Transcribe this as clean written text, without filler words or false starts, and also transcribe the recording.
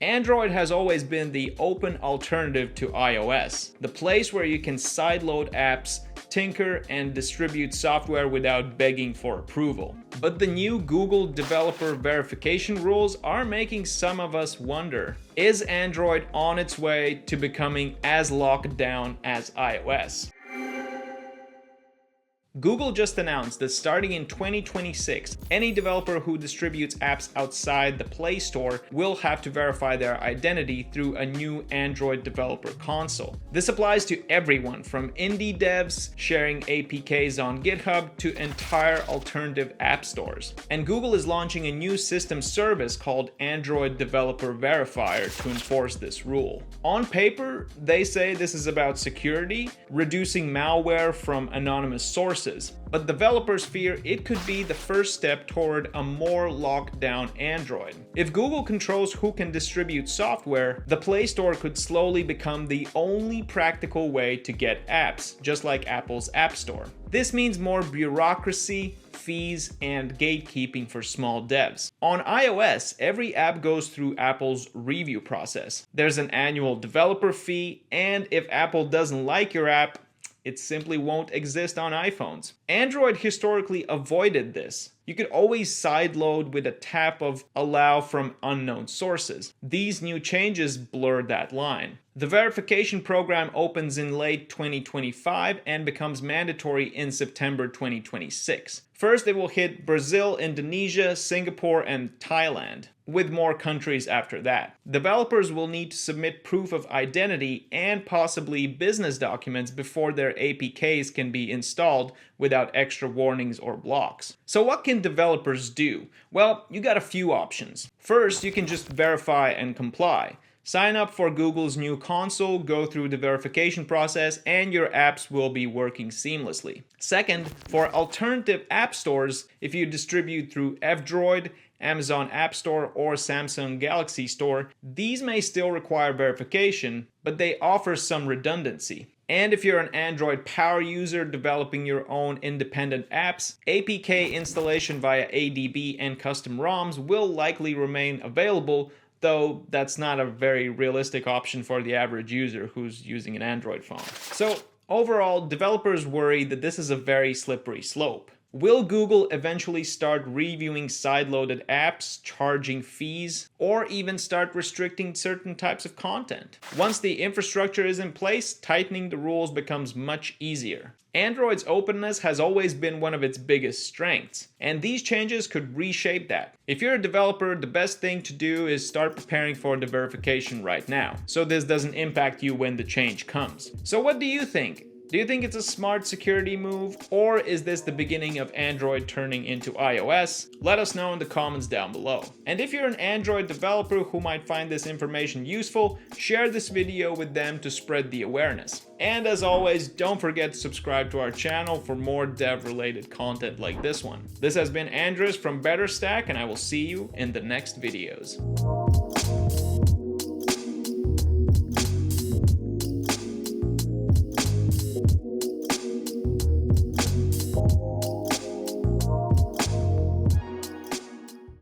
Android has always been the open alternative to iOS, the place where you can sideload apps, tinker, and distribute software without begging for approval. But the new Google developer verification rules are making some of us wonder, is Android on its way to becoming as locked down as iOS? Google just announced that starting in 2026, any developer who distributes apps outside the Play Store will have to verify their identity through a new Android developer console. This applies to everyone from indie devs sharing APKs on GitHub to entire alternative app stores. And Google is launching a new system service called Android Developer Verifier to enforce this rule. On paper, they say this is about security, reducing malware from anonymous sources, but developers fear it could be the first step toward a more locked down Android. If Google controls who can distribute software, the Play Store could slowly become the only practical way to get apps, just like Apple's App Store. This means more bureaucracy, fees, and gatekeeping for small devs. On iOS, every app goes through Apple's review process. There's an annual developer fee, and if Apple doesn't like your app, it simply won't exist on iPhones. Android historically avoided this. You could always sideload with a tap of allow from unknown sources. These new changes blur that line. The verification program opens in late 2025 and becomes mandatory in September 2026. First, it will hit Brazil, Indonesia, Singapore, and Thailand, with more countries after that. Developers will need to submit proof of identity and possibly business documents before their APKs can be installed without extra warnings or blocks. So what can developers do? Well, you got a few options. First, you can just verify and comply. Sign up for Google's new console, go through the verification process, and your apps will be working seamlessly. Second, for alternative app stores, if you distribute through F-Droid, Amazon App Store, or Samsung Galaxy Store, these may still require verification, but they offer some redundancy. And if you're an Android power user developing your own independent apps, APK installation via ADB and custom ROMs will likely remain available, though that's not a very realistic option for the average user who's using an Android phone. So overall, developers worry that this is a very slippery slope. Will Google eventually start reviewing sideloaded apps, charging fees, or even start restricting certain types of content? Once the infrastructure is in place, tightening the rules becomes much easier. Android's openness has always been one of its biggest strengths, and these changes could reshape that. If you're a developer, the best thing to do is start preparing for the verification right now, so this doesn't impact you when the change comes. So what do you think? Do you think it's a smart security move, or is this the beginning of Android turning into iOS? Let us know in the comments down below. And if you're an Android developer who might find this information useful, share this video with them to spread the awareness. And as always, don't forget to subscribe to our channel for more dev-related content like this one. This has been Andres from BetterStack, and I will see you in the next videos.